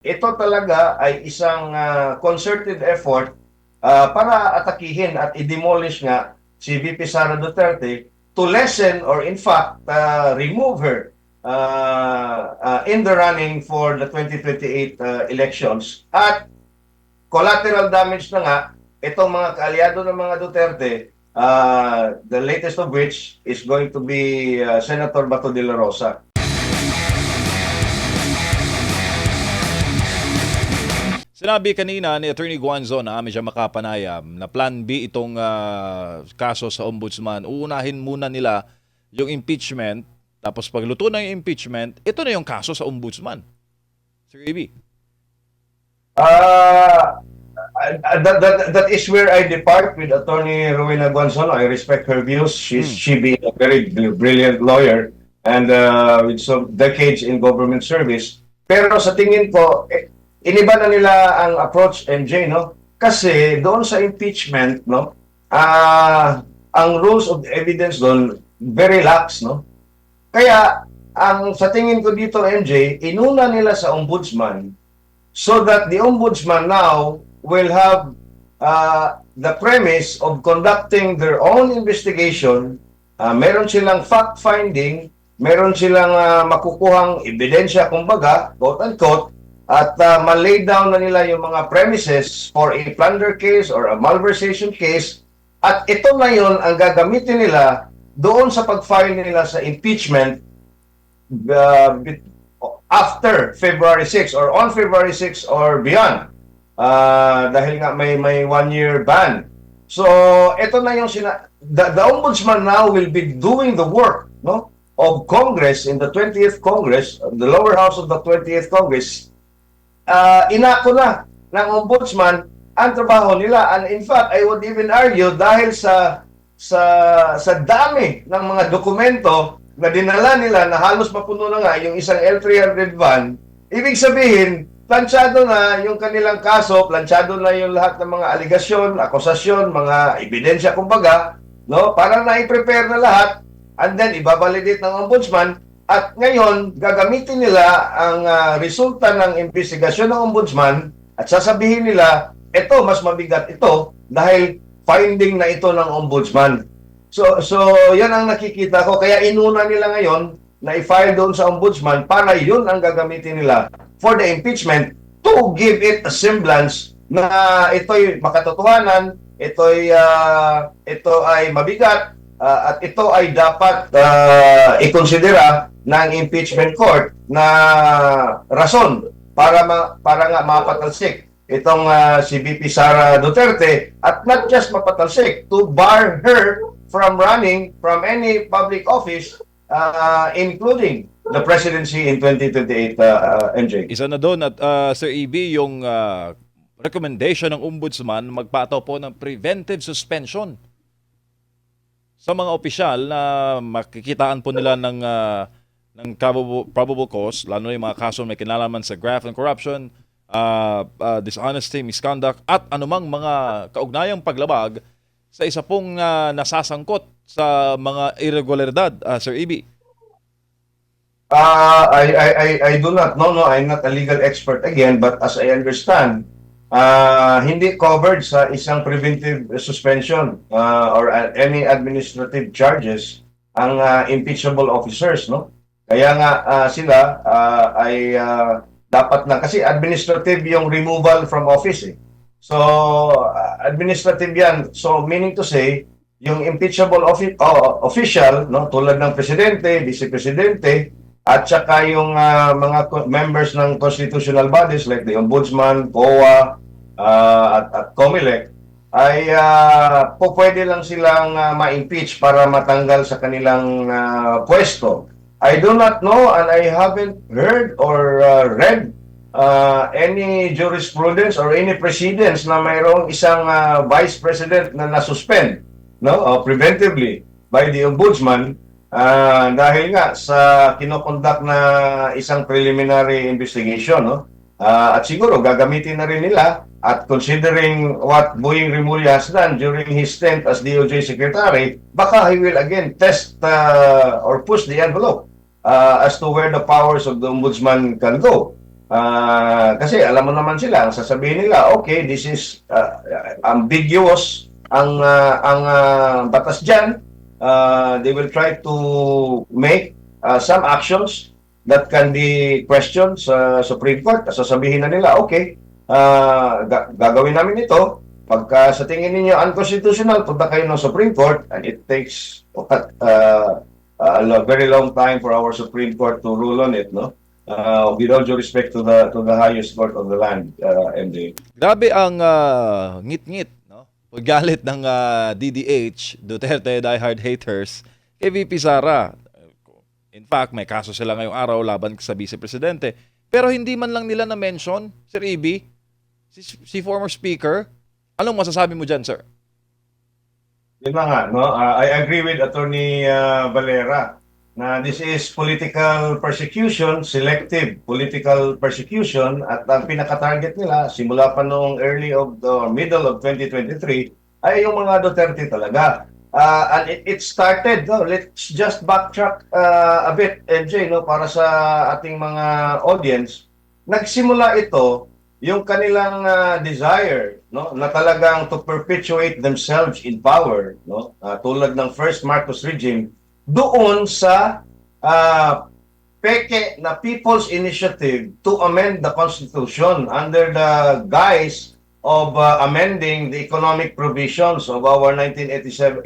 ito talaga ay isang concerted effort para atakihin at i-demolish nga si VP Sara Duterte to lessen or in fact remove her in the running for the 2028 elections. At collateral damage na nga itong mga kaalyado ng mga Duterte, the latest of which is going to be Senator Bato de la Rosa. Sinabi kanina ni Attorney Guanzo na amin siya makapanayam na plan B itong kaso sa ombudsman. Uunahin muna nila yung impeachment, tapos pagluto ng impeachment, ito na yung kaso sa ombudsman. Sir AB. That is where I depart with Attorney Rowena Gonzalo. I respect her views. She being a very brilliant lawyer and with some decades in government service. Pero sa tingin ko, iniba na nila ang approach, MJ, no? Kasi doon sa impeachment, no, ang rules of evidence doon very lax, no? Kaya ang sa tingin ko dito, MJ, inuna nila sa ombudsman so that the ombudsman now will have the premise of conducting their own investigation. Meron silang fact-finding, meron silang makukuhang ebidensya, kumbaga, quote-unquote, at malay down na nila yung mga premises for a plunder case or a malversation case. At ito na yun ang gagamitin nila doon sa pag-file nila sa impeachment after February 6 or on February 6 or beyond. Dahil nga may 1-year ban. So, ito na yung the ombudsman now will be doing the work, no, of Congress in the 20th Congress, the lower house of the 20th Congress. Inako na ng ombudsman ang trabaho nila. And in fact, I would even argue dahil sa dami ng mga dokumento na dinala nila na halos mapuno na nga yung isang L300 van, ibig sabihin, planchado na yung kanilang kaso, planchado na yung lahat ng mga aligasyon, akusasyon, mga ebidensya, kumbaga, no? Parang na-prepare na lahat, and then ibabalidate ng ombudsman, at ngayon, gagamitin nila ang resulta ng investigasyon ng ombudsman at sasabihin nila, ito, mas mabigat ito dahil finding na ito ng ombudsman. So yan ang nakikita ko. Kaya inuna nila ngayon na i-file doon sa ombudsman para yun ang gagamitin nila for the impeachment to give it a semblance na ito'y makatotohanan, ito ay mabigat, at ito ay dapat ikonsidera ng impeachment court na rason para nga mapatalsik itong si VP Sara Duterte, at not just mapatalsik, to bar her from running from any public office, including the presidency in 2028, MJ. Isa na doon at Sir AB, yung recommendation ng ombudsman magpataw po ng preventive suspension sa mga opisyal na makikitaan po nila ng probable cause, lalo na yung mga kaso may kinalaman sa graft and corruption, dishonesty, misconduct, at anumang mga kaugnayang paglabag sa isa pong nasasangkot sa mga irregularidad, Sir EB. I do not know, no, I'm not a legal expert again, but as I understand, hindi covered sa isang preventive suspension or any administrative charges ang impeachable officers, no? Kaya nga sila ay dapat na, kasi administrative yung removal from office, eh. So administrative yan. So meaning to say, yung impeachable official, no, tulad ng presidente, vice-presidente, at saka yung mga members ng constitutional bodies like the Ombudsman, COA, at COMELEC, ay pwede lang silang ma-impeach para matanggal sa kanilang pwesto. I do not know and I haven't heard or read any jurisprudence or any precedents na mayroong isang vice president na nasuspend, no, preventively by the ombudsman dahil nga sa kinokonduct na isang preliminary investigation, no? At siguro gagamitin na rin nila, at considering what Boying Rimulya has done during his stint as DOJ Secretary, baka he will again test or push the envelope as to where the powers of the ombudsman can go. Kasi alam mo naman sila, ang sasabihin nila, okay, this is ambiguous ang batas diyan. They will try to make some actions that can be questioned sa Supreme Court. Sasabihin na nila, okay, gagawin namin ito. Pagka sa tingin ninyo unconstitutional, punta kayo ng Supreme Court, and it takes a very long time for our Supreme Court to rule on it, no? With all due respect to the highest court of the land, MJ. Grabe ang ngit-ngit, no? Paggalit ng DDH, Duterte diehard haters, kay VP Sara. In fact, may kaso sila ngayong araw laban sa Vice Presidente. Pero hindi man lang nila na-mention, Sir EB, si former speaker. Anong masasabi mo dyan, sir? Yun na nga, no? I agree with Attorney Valera na this is political persecution, selective political persecution, at ang pinaka-target nila simula pa noong middle of 2023 ay yung mga Duterte talaga. And it started, no? Let's just backtrack a bit, MJ, no, para sa ating mga audience. Nagsimula ito yung kanilang desire, no, na talagang to perpetuate themselves in power, no, tulad ng first Marcos regime, doon sa peke na People's Initiative to amend the Constitution under the guise of amending the economic provisions of our 1987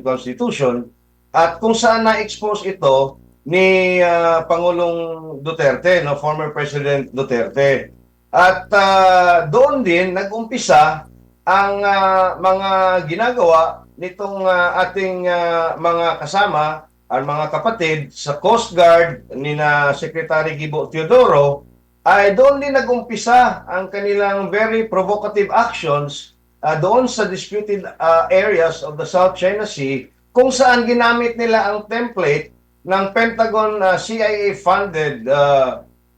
Constitution, at kung saan na-expose ito ni Pangulong Duterte, no, former President Duterte. At doon din nag-umpisa ang mga ginagawa nitong ating mga kasama, ang mga kapatid sa Coast Guard ni na Secretary Gibo Teodoro, ay doon din nag-umpisa ang kanilang very provocative actions doon sa disputed areas of the South China Sea, kung saan ginamit nila ang template ng Pentagon CIA-funded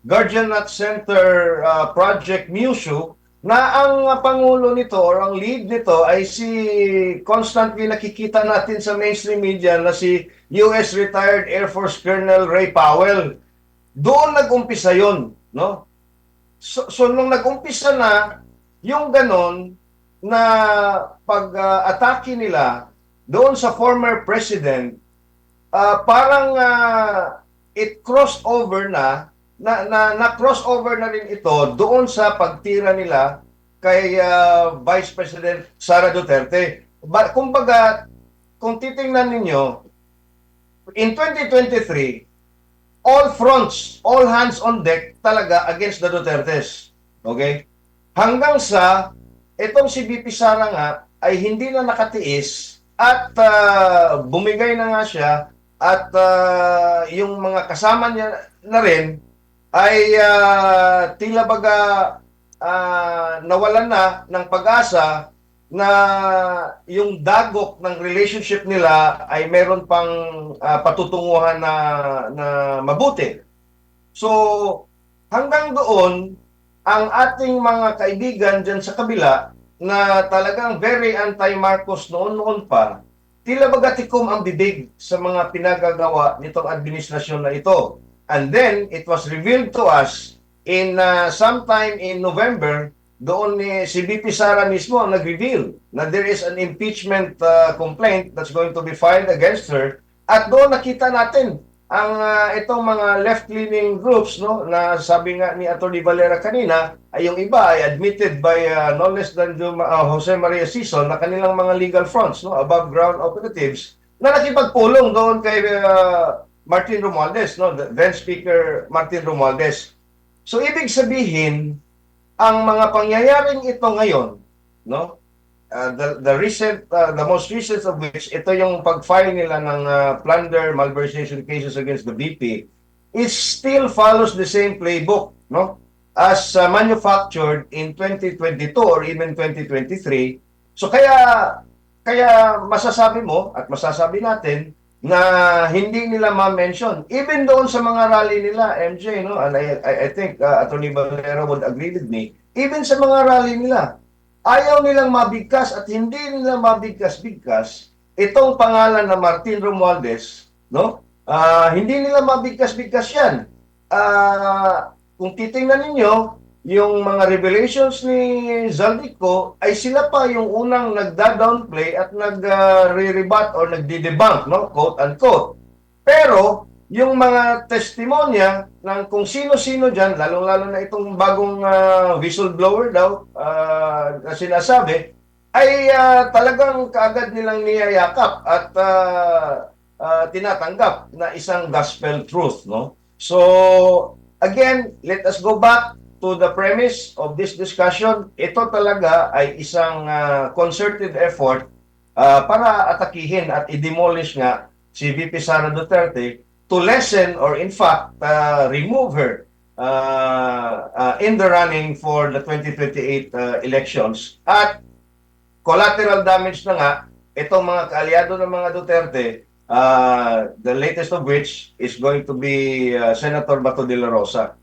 Guardianate Center Project MUSU, na ang pangulo nito or ang lead nito ay si constantly nakikita natin sa mainstream media na si US retired Air Force Colonel Ray Powell. Doon nag-umpisa yon, no? So nung nag-umpisa na yung ganon na pag-atake nila doon sa former president, parang it crossed over na crossover na rin ito doon sa pagtira nila kay Vice President Sara Duterte. Kumbaga, kung titingnan ninyo, in 2023, all fronts, all hands on deck talaga against the Dutertes. Okay? Hanggang sa itong si VP Sara nga ay hindi na nakatiis at bumigay na nga siya, at yung mga kasama niya na rin ay tila baga nawalan na ng pag-asa na yung dagok ng relationship nila ay meron pang patutunguhan na mabuti. So, hanggang doon, ang ating mga kaibigan dyan sa kabila na talagang very anti-Marcos noon-noon pa, tila baga tikom ang bibig sa mga pinagagawa nitong administrasyon na ito. And then, it was revealed to us in sometime in November, doon ni si VP Sara mismo ang nag-reveal na there is an impeachment complaint that's going to be filed against her. At doon nakita natin ang itong mga left-leaning groups, no, na sabi nga ni Atty. Valera kanina, ay yung iba ay admitted by no less than Jose Maria Sison na kanilang mga legal fronts, no, above ground operatives, na nakipagpulong doon kay Martin Romualdez, no, then Speaker Martin Romualdez. So ibig sabihin, ang mga pangyayaring ito ngayon, no, the most recent of which, ito yung pag-file nila ng plunder malversation cases against the VP, it still follows the same playbook, no, as manufactured in 2022 or even 2023. So kaya masasabi mo at masasabi natin na hindi nila ma-mention. Even doon sa mga rally nila, MJ, no? And I think Atty. Valera would agree with me. Even sa mga rally nila, ayaw nilang mabigkas at hindi nila mabigkas-bigkas itong pangalan na Martin Romualdez, no? Hindi nila mabigkas-bigkas yan. kung titingnan ninyo, yung mga revelations ni Zaldico ay sila pa yung unang nagda-downplay at nag-re-rebut or nagdi-debunk, no? Quote unquote. Pero yung mga testimonya ng kung sino-sino dyan, lalong-lalo na itong bagong whistleblower daw na sinasabi, ay talagang kaagad nilang niyayakap at tinatanggap na isang gospel truth, no? So, again, let us go back to the premise of this discussion. Ito talaga ay isang concerted effort para atakihin at i-demolish nga si VP Sara Duterte to lessen or in fact remove her in the running for the 2028 elections. At collateral damage na nga, itong mga kaalyado ng mga Duterte, the latest of which is going to be Senator Bato de la Rosa.